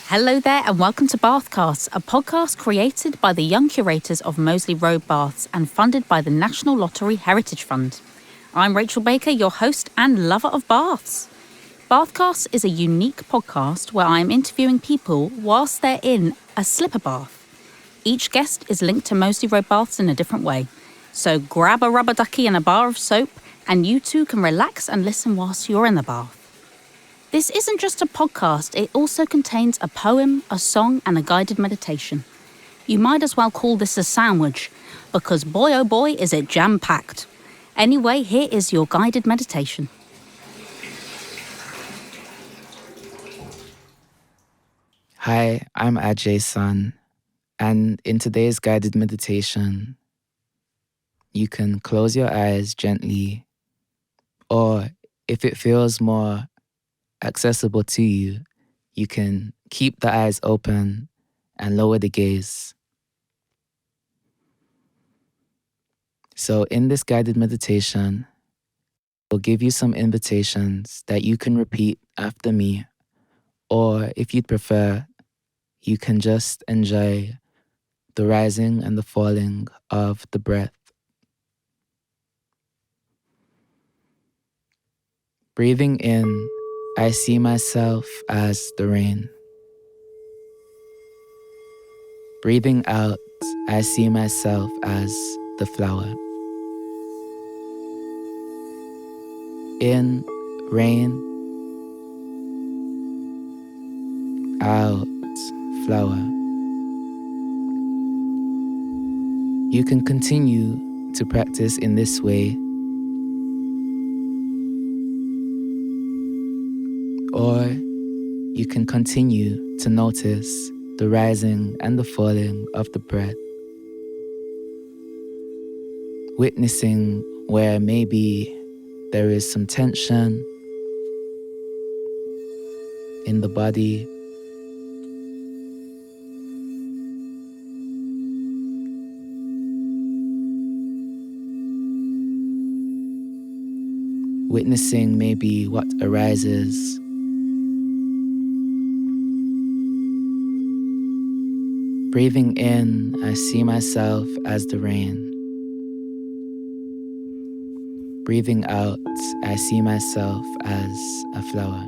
Hello there and welcome to Bathcasts, a podcast created by the Young Curators of Moseley Road Baths and funded by the National Lottery Heritage Fund. I'm Rachel Baker, your host and lover of baths. Bathcasts is a unique podcast where I am interviewing people whilst they're in a slipper bath. Each guest is linked to Moseley Road Baths in a different way. So grab a rubber ducky and a bar of soap and you too can relax and listen whilst you're in the bath. This isn't just a podcast, it also contains a poem, a song and a guided meditation. You might as well call this a sandwich, because boy oh boy is it jam-packed. Anyway, here is your guided meditation. Hi, I'm Ajay's son, and in today's guided meditation, you can close your eyes gently, or if it feels more accessible to you, you can keep the eyes open and lower the gaze. So in this guided meditation, I'll give you some invitations that you can repeat after me, or if you'd prefer, you can just enjoy the rising and the falling of the breath. Breathing in, I see myself as the rain. Breathing out, I see myself as the flower. In, rain. Out, flower. You can continue to practice in this way, or you can continue to notice the rising and the falling of the breath, witnessing where maybe there is some tension in the body, witnessing maybe what arises. Breathing in, I see myself as the rain. Breathing out, I see myself as a flower.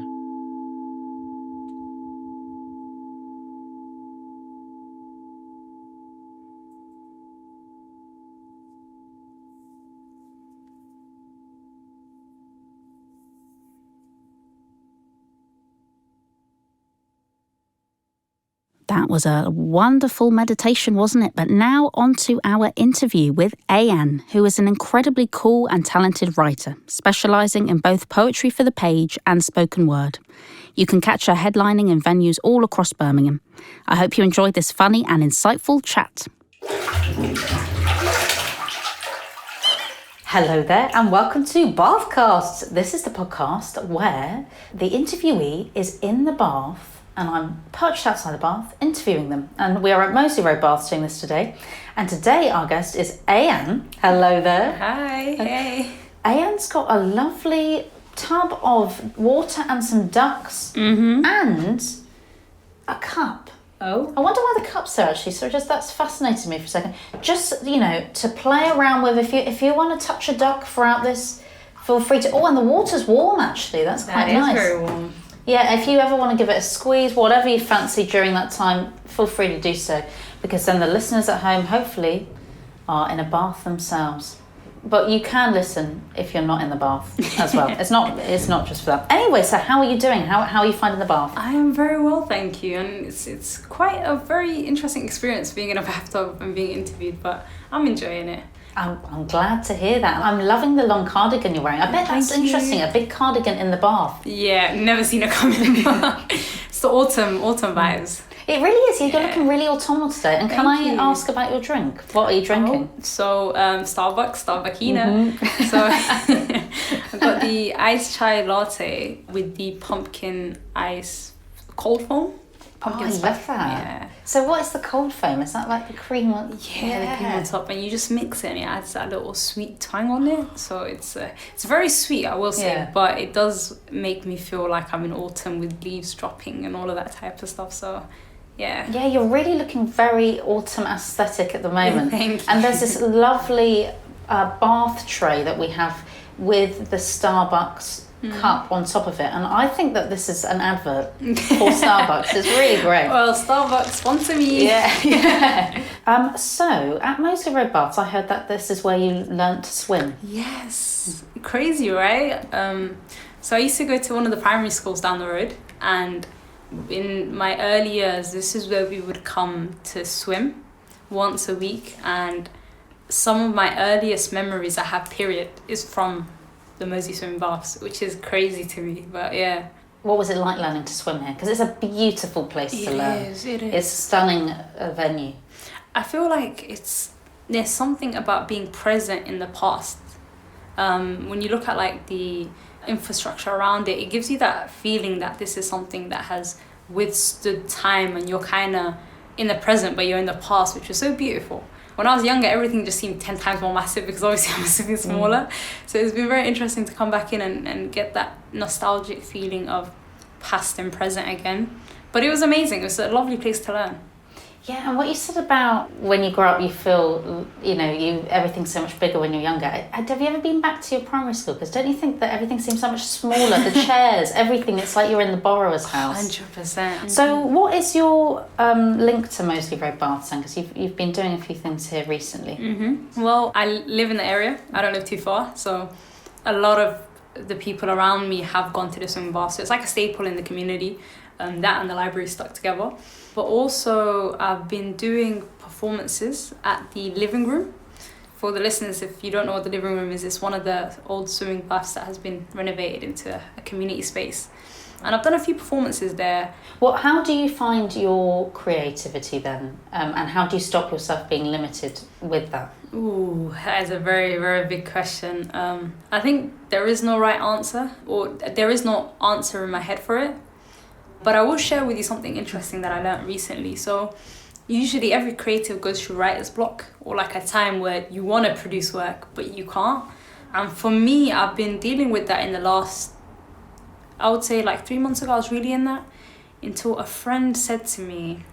That was a wonderful meditation, wasn't it? But now on to our interview with Ayan, who is an incredibly cool and talented writer, specialising in both poetry for the page and spoken word. You can catch her headlining in venues all across Birmingham. I hope you enjoyed this funny and insightful chat. Hello there and welcome to Bathcasts. This is the podcast where the interviewee is in the bath and I'm perched outside the bath interviewing them. And we are at Moseley Road Baths doing this today. And today our guest is Ayan. Hello there. Hi. Hey. Ayan's got a lovely tub of water and some ducks and a cup. Oh. I wonder why the cup's there actually. So that's fascinated me for a second. Just, to play around with, if you want to touch a duck throughout this, feel free to. Oh, and the water's warm actually. That's quite nice. That is very warm. Yeah, if you ever want to give it a squeeze, whatever you fancy during that time, feel free to do so. Because then the listeners at home, hopefully, are in a bath themselves. But you can listen if you're not in the bath as well. It's not just for that. Anyway, so how are you doing? How are you finding the bath? I am very well, thank you. And it's quite a very interesting experience being in a bathtub and being interviewed, but I'm enjoying it. I'm glad to hear that. I'm loving the long cardigan you're wearing. I bet that's interesting, a big cardigan in the bath. Yeah, never seen it coming. It's the autumn vibes. It really is. You're looking really autumnal today. And can I ask about your drink? What are you drinking? So Starbuckina. So I've got the iced chai latte with the pumpkin ice cold foam. pumpkin I spice. love that. Yeah. So what is the cold foam? Is that like the cream on? Yeah, the cream on top, and you just mix it, and it adds that little sweet twang on it. So it's very sweet, I will say, but it does make me feel like I'm in autumn with leaves dropping and all of that type of stuff. So, yeah. Yeah, you're really looking very autumn aesthetic at the moment. Thank you. And there's this lovely bath tray that we have with the Starbucks cup on top of it, and I think that this is an advert for Starbucks. It's really great. Well, Starbucks sponsor me. Yeah. So at Moseley Road Baths, I heard that this is where you learnt to swim. Yes, crazy, right? So I used to go to one of the primary schools down the road, and in my early years, this is where we would come to swim once a week, and some of my earliest memories I have, period, is from the Moseley Swimming Baths, which is crazy to me, but yeah. What was it like learning to swim here? Because it's a beautiful place to learn. It is. It's a stunning venue. I feel like there's something about being present in the past. When you look at like the infrastructure around it, it gives you that feeling that this is something that has withstood time, and you're kind of in the present, but you're in the past, which is so beautiful. When I was younger, everything just seemed 10 times more massive because obviously I'm massively smaller. So it's been very interesting to come back in and get that nostalgic feeling of past and present again. But it was amazing. It was a lovely place to learn. Yeah, and what you said about when you grow up, you feel, everything's so much bigger when you're younger. Have you ever been back to your primary school? Because don't you think that everything seems so much smaller? The chairs, everything, it's like you're in the borrower's house. 100%. So what is your link to Moseley Road Baths then? Because you've been doing a few things here recently. Mm-hmm. Well, I live in the area. I don't live too far. So a lot of the people around me have gone to the swimming bath. So it's like a staple in the community. That and the library stuck together. But also I've been doing performances at the living room. For the listeners, if you don't know what the living room is, it's one of the old swimming baths that has been renovated into a community space. And I've done a few performances there. Well, how do you find your creativity then? And how do you stop yourself being limited with that? Ooh, that is a very, very big question. I think there is no right answer, or there is no answer in my head for it. But I will share with you something interesting that I learned recently. So usually every creative goes through writer's block, or like a time where you want to produce work, but you can't. And for me, I've been dealing with that in the last, I would say like 3 months ago, I was really in that, until a friend said to me,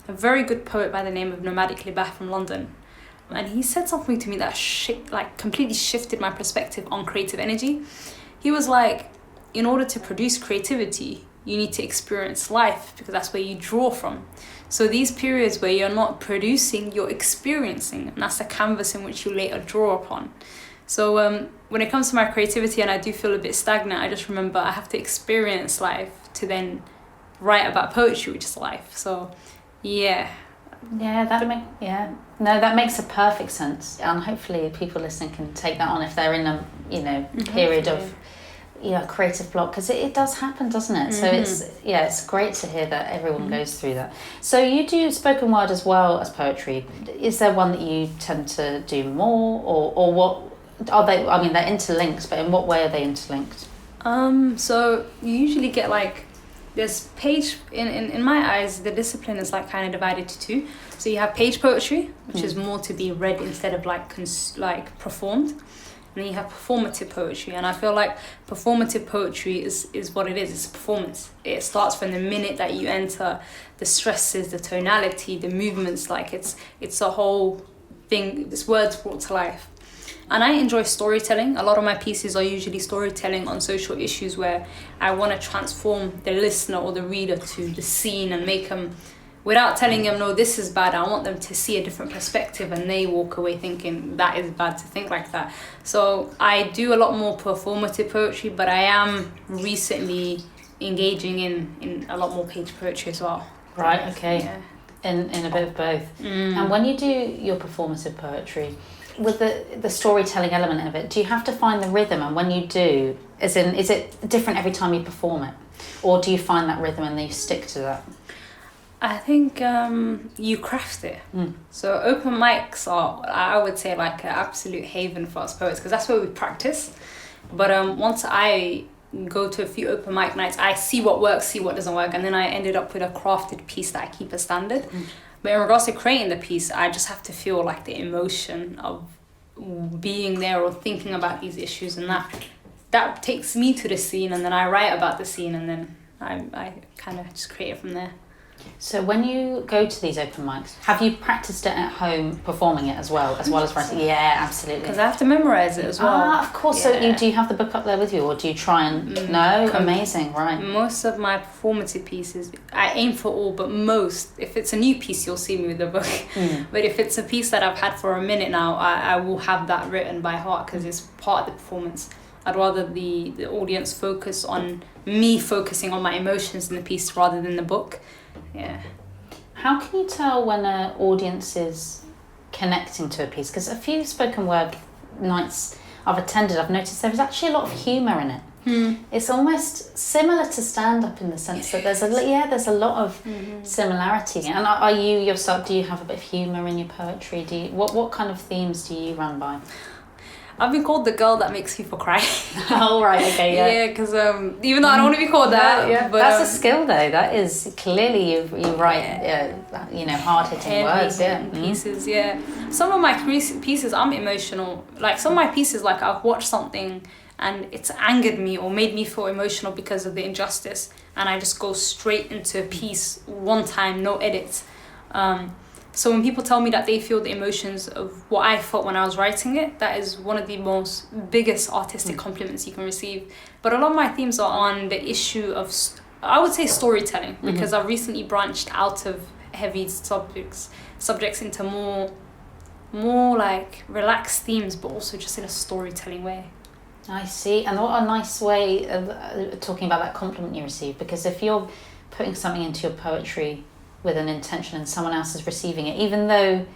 a very good poet by the name of Nomadic Libah from London, and he said something to me that completely shifted my perspective on creative energy. He was like, in order to produce creativity, you need to experience life, because that's where you draw from. So these periods where you're not producing, you're experiencing, and that's the canvas in which you later draw upon. So when it comes to my creativity and I do feel a bit stagnant, I just remember I have to experience life to then write about poetry, which is life. So yeah. That makes a perfect sense, and hopefully people listening can take that on if they're in a period of creative block, because it does happen, doesn't it? So it's great to hear that everyone goes through that. So you do spoken word as well as poetry. Is there one that you tend to do more, or what are they? I mean, they're interlinked, but in what way are they interlinked? So you usually get like, there's page, in my eyes, the discipline is like kind of divided to two. So you have page poetry, which is more to be read instead of like performed. And then you have performative poetry, and I feel like performative poetry is what it is. It's a performance. It starts from the minute that you enter, the stresses, the tonality, the movements, like it's a whole thing, this words brought to life. And I enjoy storytelling. A lot of my pieces are usually storytelling on social issues where I want to transform the listener or the reader to the scene and make them, without telling them, no, this is bad, I want them to see a different perspective, and they walk away thinking that is bad to think like that. So I do a lot more performative poetry, but I am recently engaging in a lot more page poetry as well. Right, okay. Yeah. In a bit of both. And when you do your performative poetry, with the storytelling element of it, do you have to find the rhythm? And when you do, is it different every time you perform it? Or do you find that rhythm and then you stick to that? I think you craft it. So open mics are, I would say, like an absolute haven for us poets, because that's where we practice. But once I go to a few open mic nights. I see what works, see what doesn't work, and then I ended up with a crafted piece that I keep as standard. But in regards to creating the piece, I just have to feel like the emotion of being there or thinking about these issues, and that takes me to the scene, and then I write about the scene, and then I kind of just create it from there. So when you go to these open mics, have you practiced it at home, performing it as well as writing? Yeah, absolutely. Because I have to memorize it as well. Of course. Yeah. So do you have the book up there with you, or do you try and... No? Amazing, right. Most of my performative pieces, I aim for all, but most, if it's a new piece, you'll see me with the book. But if it's a piece that I've had for a minute now, I will have that written by heart because it's part of the performance. I'd rather the audience focus on me focusing on my emotions in the piece rather than the book. Yeah. How can you tell when an audience is connecting to a piece? Because a few spoken word nights I've attended, I've noticed there's actually a lot of humour in it. It's almost similar to stand-up in the sense that there's a lot of similarities. And are you yourself, do you have a bit of humour in your poetry? What kind of themes do you run by? I've been called the girl that makes people cry. Oh, right, okay, yeah. Yeah, because even though I don't want to be called that, but that's a skill though. That is clearly you write, hard-hitting words, pieces, yeah. Some of my pieces, I'm emotional. Like some of my pieces, like I've watched something and it's angered me or made me feel emotional because of the injustice, and I just go straight into a piece one time, no edits. So when people tell me that they feel the emotions of what I felt when I was writing it, that is one of the biggest artistic compliments you can receive. But a lot of my themes are on the issue of, I would say, storytelling, because I've recently branched out of heavy subjects into more like relaxed themes, but also just in a storytelling way. I see. And what a nice way of talking about that compliment you receive, because if you're putting something into your poetry with an intention and someone else is receiving it, even though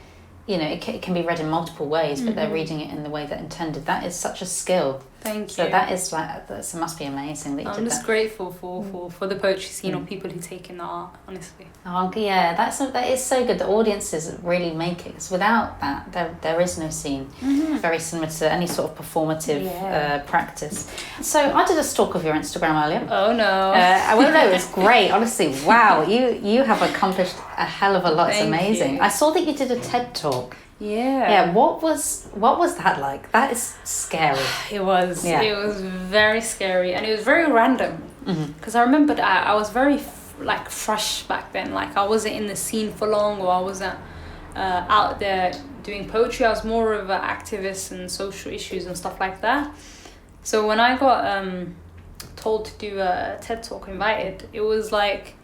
it can be read in multiple ways, but they're reading it in the way that intended, that is such a skill. Thank you. So that must be amazing that you did that. I'm just grateful for the poetry scene or people who take in the art, honestly. Oh yeah, that is so good. The audiences really make it, because without that there is no scene. Very similar to any sort of performative practice. So I did a stalk of your Instagram earlier. Oh no. I won't know, it's great, honestly. Wow, you have accomplished a hell of a lot. It's amazing. You. I saw that you did a TED Talk. Yeah. What was that like? That is scary. It was. Yeah. It was very scary, and it was very random. Because I remember that I was very fresh back then. Like I wasn't in the scene for long, or I wasn't out there doing poetry. I was more of an activist and social issues and stuff like that. So when I got told to do a TED Talk, invited, it was like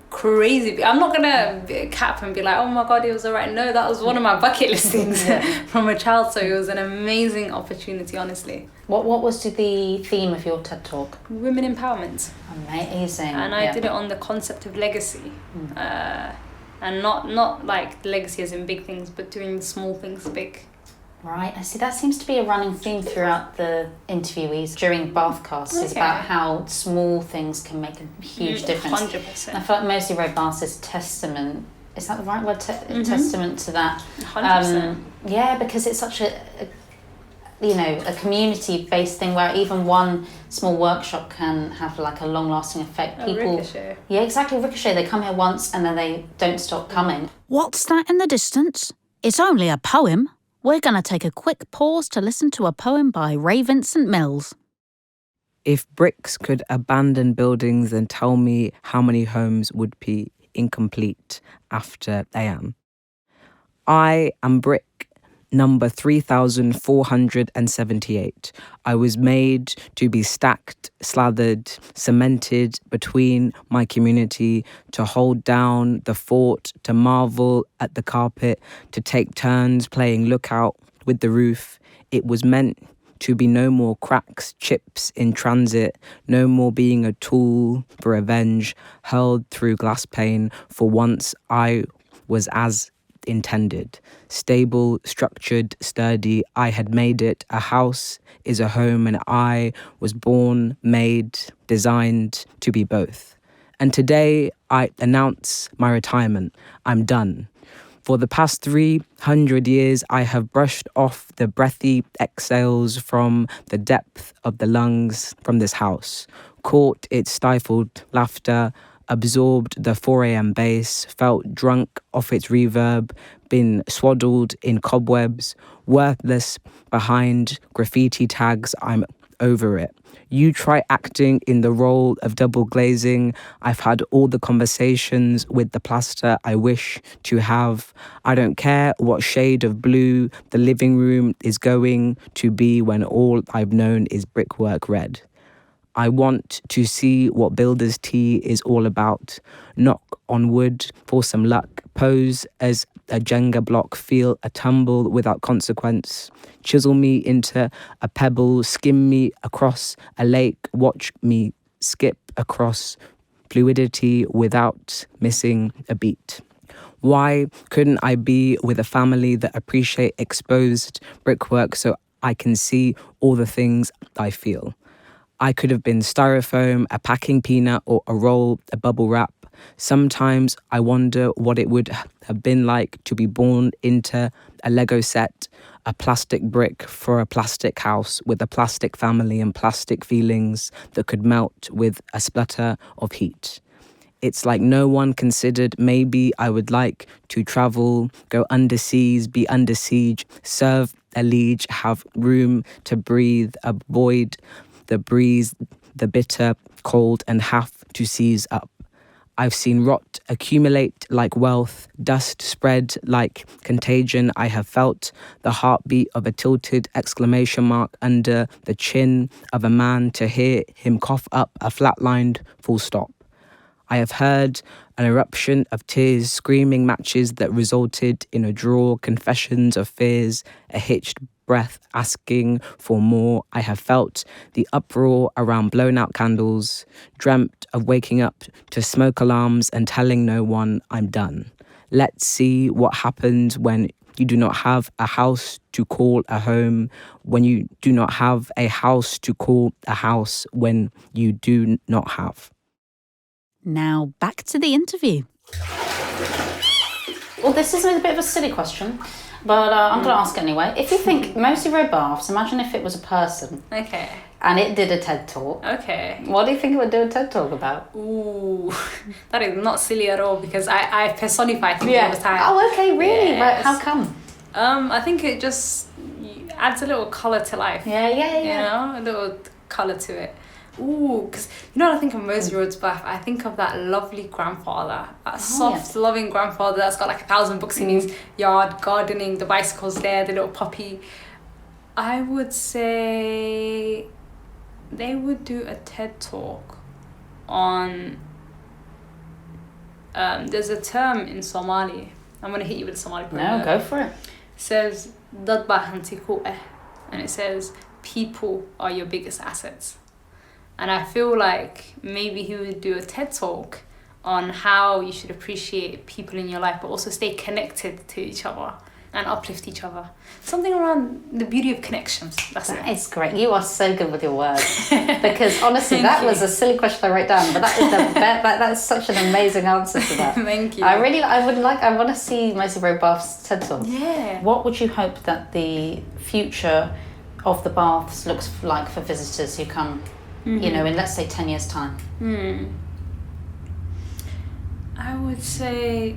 crazy. I'm not gonna cap and be like, oh my god, it was alright. No, that was one of my bucket list things from a child, so it was an amazing opportunity, honestly. What was the theme of your TED Talk? Women empowerment. Amazing. And I did it on the concept of legacy, and not like legacy as in big things, but doing small things big. Right, I see. That seems to be a running theme throughout the interviewees during Bathcasts. Is about how small things can make a huge difference. 100%. I feel like Moseley Road Baths is testament. Is that the right word? Testament to that. 100%. Yeah, because it's such a community-based thing where even one small workshop can have like a long-lasting effect. People, ricochet. Yeah, exactly. Ricochet. They come here once and then they don't stop coming. What's that in the distance? It's only a poem. We're going to take a quick pause to listen to a poem by Ray Vincent-Mills. If bricks could abandon buildings, then tell me how many homes would be incomplete after Ayan. I am brick number 3,478. I was made to be stacked, slathered, cemented between my community, to hold down the fort, to marvel at the carpet, to take turns playing lookout with the roof. It was meant to be no more cracks, chips in transit, no more being a tool for revenge, hurled through glass pane. For once I was as intended. Stable, structured, sturdy, I had made it. A house is a home, and I was born, made, designed to be both. And today I announce my retirement. I'm done. For the past 300 years, I have brushed off the breathy exhales from the depth of the lungs from this house, caught its stifled laughter, absorbed the 4 a.m. bass, felt drunk off its reverb, been swaddled in cobwebs, worthless behind graffiti tags. I'm over it. You try acting in the role of double glazing. I've had all the conversations with the plaster I wish to have. I don't care what shade of blue the living room is going to be when all I've known is brickwork red. I want to see what builder's tea is all about. Knock on wood for some luck. Pose as a Jenga block, feel a tumble without consequence. Chisel me into a pebble, skim me across a lake, watch me skip across fluidity without missing a beat. Why couldn't I be with a family that appreciate exposed brickwork so I can see all the things I feel? I could have been styrofoam, a packing peanut, or a roll, a bubble wrap. Sometimes I wonder what it would have been like to be born into a Lego set, a plastic brick for a plastic house with a plastic family and plastic feelings that could melt with a splutter of heat. It's like no one considered maybe I would like to travel, go underseas, be under siege, serve a liege, have room to breathe, avoid the breeze, the bitter cold, and have to seize up. I've seen rot accumulate like wealth, dust spread like contagion. I have felt the heartbeat of a tilted exclamation mark under the chin of a man to hear him cough up a flatlined full stop. I have heard an eruption of tears, screaming matches that resulted in a draw, confessions of fears, a hitched breath asking for more. I have felt the uproar around blown out candles, dreamt of waking up to smoke alarms and telling no one I'm done. Let's see what happens when you do not have a house to call a home, when you do not have a house to call a house, when you do not have. Now back to the interview. Well, this is a bit of a silly question, but I'm going to ask it anyway. If you think Moseley Road Baths, imagine if it was a person. Okay. And it did a TED Talk. Okay. What do you think it would do a TED Talk about? Ooh, that is not silly at all because I personify things all the time. Oh, okay, really? Yes. Right, how come? I think it just adds a little colour to life. Yeah. You know, a little colour to it. Ooh, because you know when I think of Moseley Road Baths, I think of that lovely grandfather, that soft, loving grandfather that's got like 1,000 books in his yard, gardening, the bicycle's there, the little puppy. I would say they would do a TED Talk on, there's a term in Somali. I'm going to hit you with a Somali proverb. No, go for it. It says, "Dad baa hanti ku eh," and it says, people are your biggest assets. And I feel like maybe he would do a TED Talk on how you should appreciate people in your life, but also stay connected to each other and uplift each other. Something around the beauty of connections. That is great. You are so good with your words. Because honestly, that was a silly question I wrote down, but that is that's such an amazing answer to that. Thank you. I want to see Moseley Road Baths TED Talk. Yeah. What would you hope that the future of the baths looks like for visitors who come, you know, in let's say 10 years' time? I would say,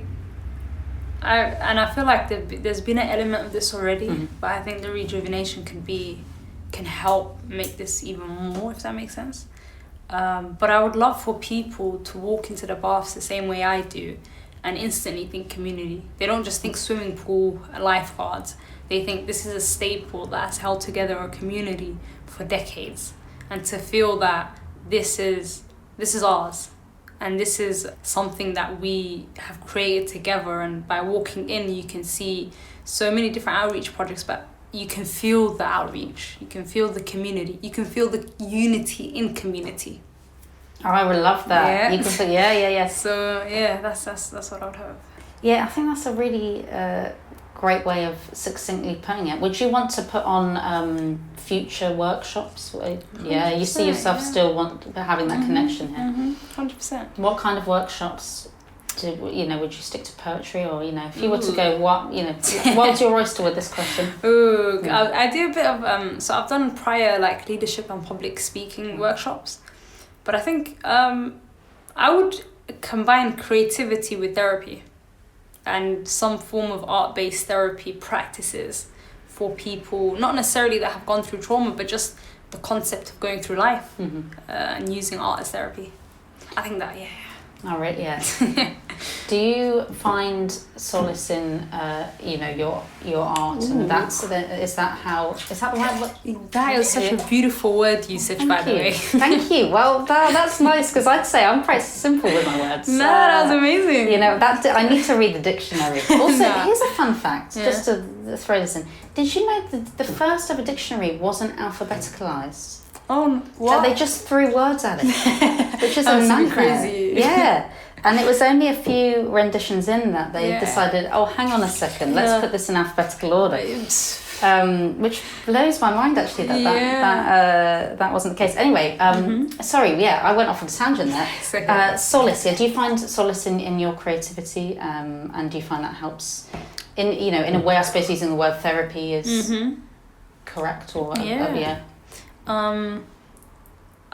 I feel like there's been an element of this already, but I think the rejuvenation can help make this even more, if that makes sense. But I would love for people to walk into the baths the same way I do and instantly think community. They don't just think swimming pool, lifeguards. They think this is a staple that's held together a community for decades. And to feel that this is ours and this is something that we have created together, and by walking in you can see so many different outreach projects, but you can feel the outreach, you can feel the community, you can feel the unity in community. Oh, I would love that. Yeah. You can feel, yeah. So yeah, that's what I would hope. Yeah, I think that's a really great way of succinctly putting it. Would you want to put on future workshops? Yeah, you see yourself still having that connection here. 100%. What kind of workshops would you stick to poetry, or if you were to go, what's your oyster with this question? Ooh, I do a bit of so I've done prior like leadership and public speaking workshops, but I think I would combine creativity with therapy, and some form of art-based therapy practices for people, not necessarily that have gone through trauma, but just the concept of going through life and using art as therapy. I think that, yeah. All right, yeah. Do you find solace in, your art? Ooh. And is that the right word? That is such a beautiful word usage, by the way. Thank you. Well, that's nice, because I'd say I'm quite simple with my words. No, that was amazing. I need to read the dictionary. Also, No. here's a fun fact, just to throw this in. Did you know that the first ever dictionary wasn't alphabeticalized? Oh, what? So they just threw words at it, which is a nightmare. Crazy. Yeah. And it was only a few renditions in that they decided, hang on a second, let's put this in alphabetical order. Which blows my mind, actually, that wasn't the case. Anyway, sorry, I went off on a tangent there. Solace, do you find solace in your creativity, and do you find that helps in a way, I suppose, using the word therapy is correct, or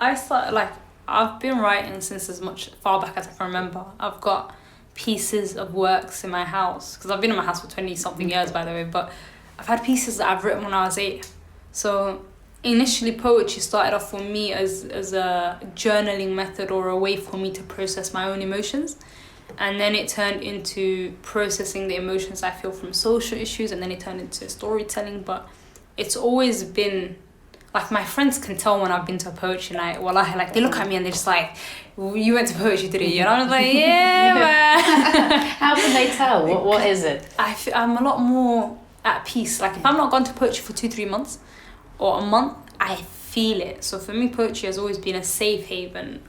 I thought, I've been writing since as far back as I can remember. I've got pieces of works in my house, because I've been in my house for 20 something years, by the way, but I've had pieces that I've written when I was 8. So initially poetry started off for me as a journaling method, or a way for me to process my own emotions, and then it turned into processing the emotions I feel from social issues, and then it turned into storytelling. But it's always been my friends can tell when I've been to a poetry night. They look at me and they're just like, you went to poetry today, and I was like, yeah, man. How can they tell? What is it? I'm a lot more at peace. If I'm not gone to poetry for 2-3 months or a month, I feel it. So for me, poetry has always been a safe haven,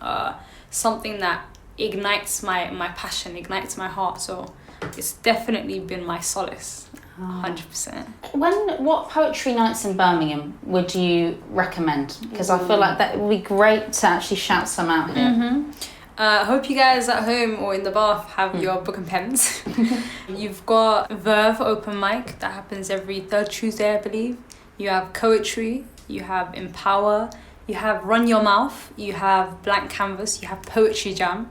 something that ignites my passion, ignites my heart. So it's definitely been my solace. 100%. What poetry nights in Birmingham would you recommend? Because I feel like that would be great to actually shout some out here. I hope you guys at home or in the bath have your book and pens. You've got Verve open mic that happens every 3rd Tuesday, I believe. You have Poetry, you have Empower, you have Run Your Mouth, you have Blank Canvas, you have Poetry Jam.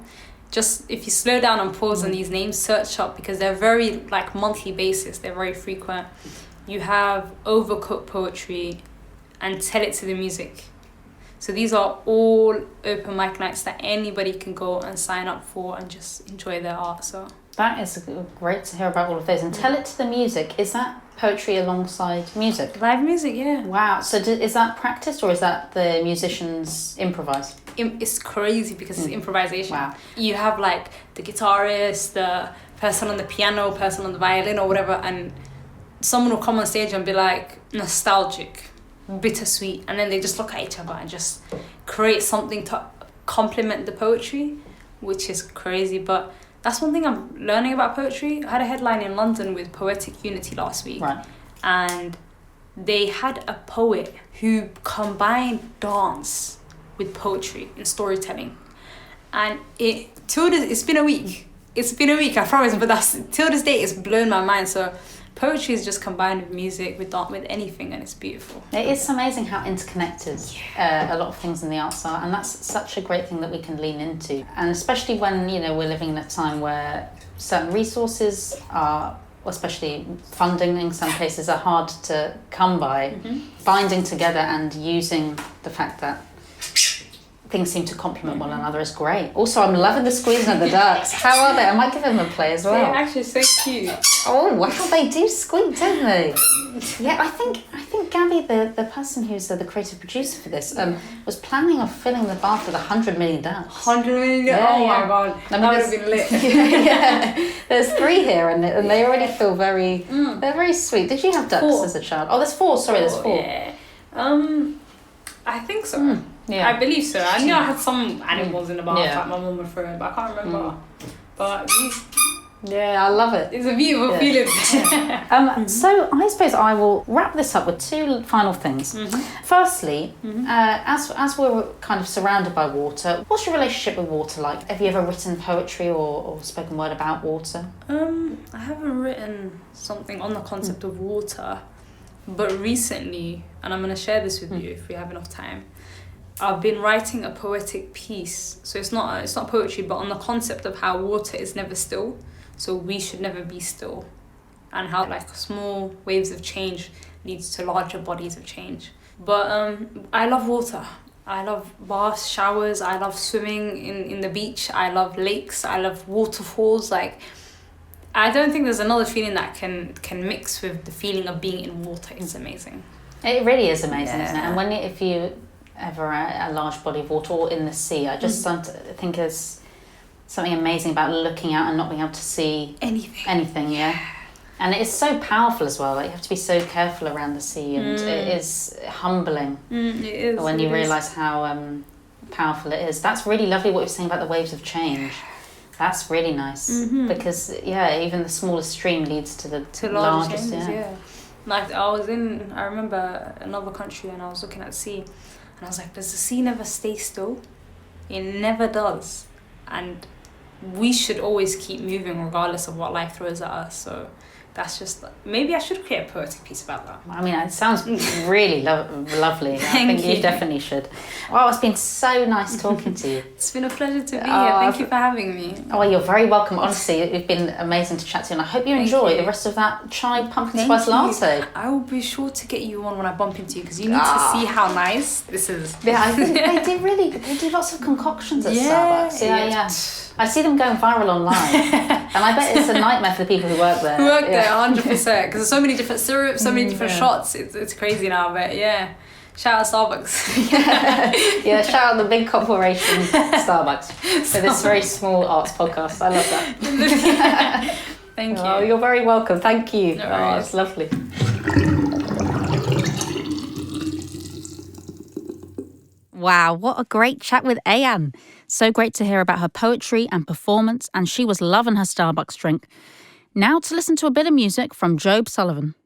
Just if you slow down and pause on these names, search up, because they're very monthly basis, they're very frequent. You have Overcooked Poetry and Tell It to the Music. So these are all open mic nights that anybody can go and sign up for and just enjoy their art. So that is great to hear about all of those. And Tell It to the Music, is that poetry alongside music? Live music, yeah. Wow. So is that practiced, or is that the musicians improvise? It's crazy because it's improvisation. Wow. You have the guitarist, the person on the piano, person on the violin or whatever, and someone will come on stage and be nostalgic, bittersweet, and then they just look at each other and just create something to complement the poetry, which is crazy. But that's one thing I'm learning about poetry. I had a headline in London with Poetic Unity last week, right, and they had a poet who combined dance with poetry and storytelling, and it's been a week. It's been a week, I promise, but till this day it's blown my mind. So poetry is just combined with music, with anything, and it's beautiful. It is amazing how interconnected a lot of things in the arts are, and that's such a great thing that we can lean into. And especially when we're living in a time where certain resources are, especially funding in some cases, are hard to come by. Binding together and using the fact that things seem to complement one another is great. Also, I'm loving the squeezing of the ducks. How are they? I might give them a play as well. They're actually so cute. Oh wow, they do squeak, don't they? Yeah, I think Gabby, the person who's the creative producer for this, was planning on filling the bath with 100 million ducks. 100 million? My god, that would have been lit. Yeah, there's 3 here, and they already feel very, they're very sweet. Did you have ducks 4 as a child? Oh, there's 4. Sorry, there's 4. Yeah. I think so. Yeah. I believe so. I knew I had some animals in the bath, like my mum would throw in, but I can't remember. But Yeah, I love it. It's a beautiful feeling. So I suppose I will wrap this up with two final things. Firstly, as we're kind of surrounded by water, what's your relationship with water like? Have you ever written poetry or spoken word about water? I haven't written something on the concept of water, but recently, and I'm going to share this with you if we have enough time, I've been writing a poetic piece. So it's not poetry, but on the concept of how water is never still. So we should never be still, and how like small waves of change leads to larger bodies of change. But I love water. I love baths, showers. I love swimming in the beach. I love lakes. I love waterfalls. Like, I don't think there's another feeling that can mix with the feeling of being in water. It's amazing. It really is amazing, isn't it? And if you ever a large body of water or in the sea, I just think there's something amazing about looking out and not being able to see anything, yeah. And it's so powerful as well. Like, you have to be so careful around the sea, and it is humbling. It is when you realise how powerful it is. That's really lovely what you're saying about the waves of change. That's really nice because even the smallest stream leads to the largest changes, yeah. Like I remember another country and I was looking at the sea and I was like, does the sea never stay still? It never does. And we should always keep moving regardless of what life throws at us. So that's just, maybe I should create a poetic piece about that. I mean, it sounds really lovely. I think you definitely should. Well, it's been so nice talking to you. It's been a pleasure to be here. Thank you for having me. Oh, you're very welcome. Honestly, it's been amazing to chat to you, and I hope you enjoy the rest of that chai pumpkin spice latte. I will be sure to get you on when I bump into you, because you need to see how nice this is. Yeah, I think they do lots of concoctions at Starbucks. Yeah. I see them going viral online, and I bet it's a nightmare for the people who work there. 100%, because there's so many different syrups, so many different shots. It's crazy now, but yeah. Shout out Starbucks. Yeah, shout out the big corporation Starbucks for this very small arts podcast. I love that. Thank you. Oh, you're very welcome. Thank you. No it's lovely. Wow, what a great chat with Ayan. So great to hear about her poetry and performance, and she was loving her Starbucks drink. Now to listen to a bit of music from Jobe Sullivan.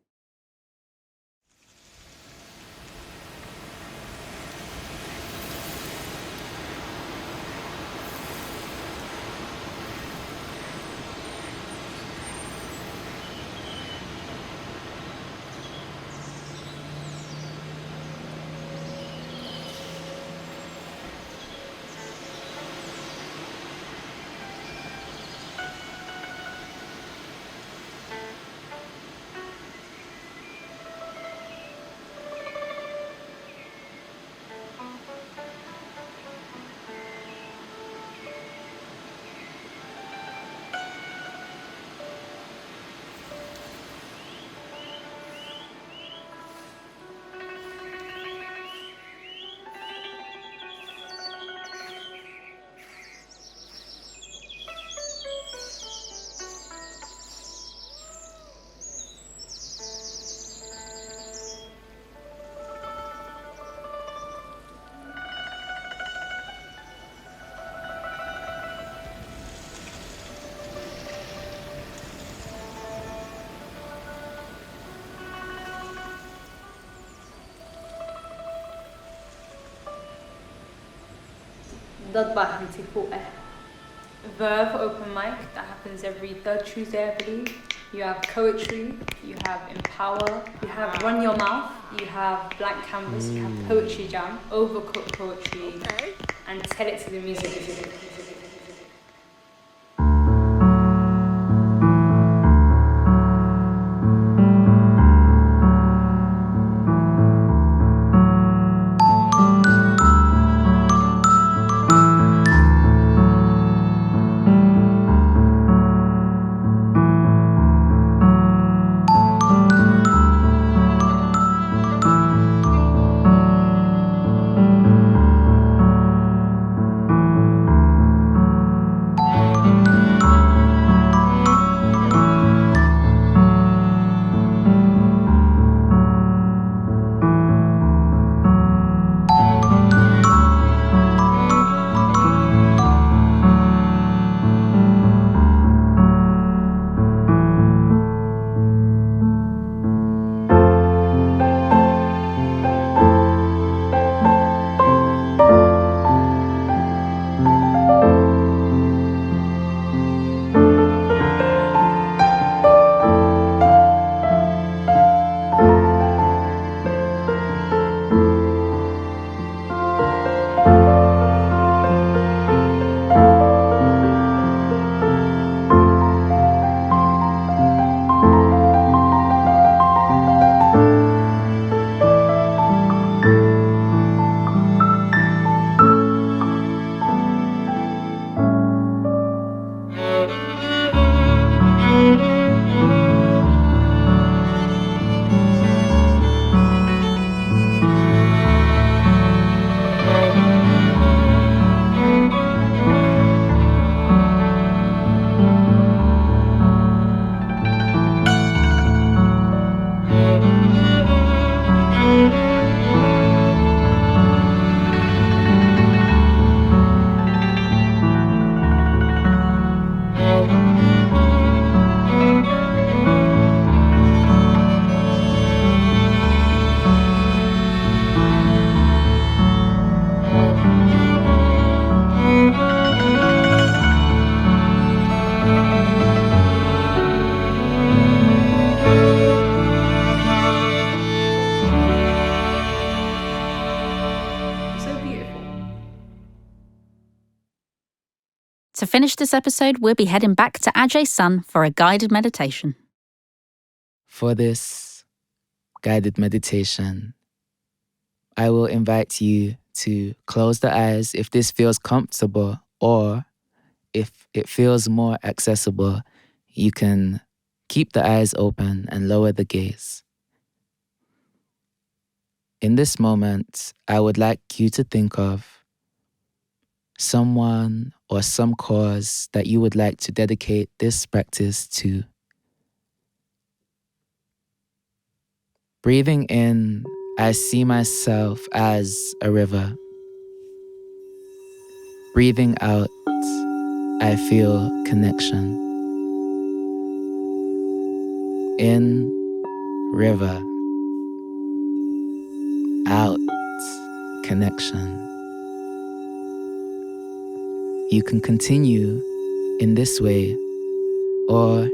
Verve open mic that happens every third Tuesday, I believe. You have poetry, you have Empower, you have Run Your Mouth, you have Blank Canvas, you have Poetry Jam, Overcooked Poetry, and Tell It to the Music. To finish this episode, we'll be heading back to Ajay's son for a guided meditation. For this guided meditation, I will invite you to close the eyes if this feels comfortable, or if it feels more accessible, you can keep the eyes open and lower the gaze. In this moment, I would like you to think of someone or some cause that you would like to dedicate this practice to. Breathing in, I see myself as a river. Breathing out, I feel connection. In, river. Out, connection. You can continue in this way, or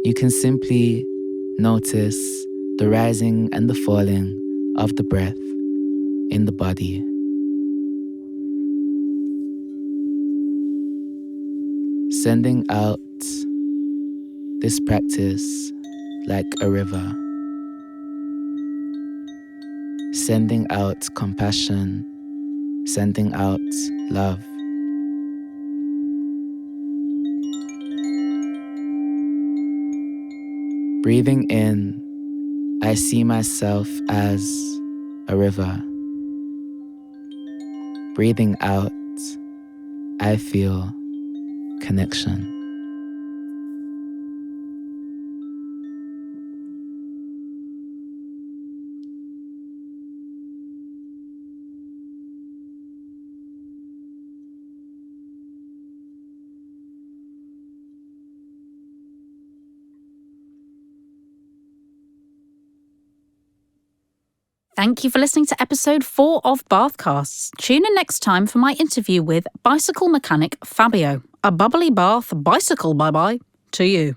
you can simply notice the rising and the falling of the breath in the body. Sending out this practice like a river. Sending out compassion, sending out love. Breathing in, I see myself as a river. Breathing out, I feel connection. Thank you for listening to episode 4 of Bathcasts. Tune in next time for my interview with bicycle mechanic Fabio. A bubbly bath bicycle bye-bye to you.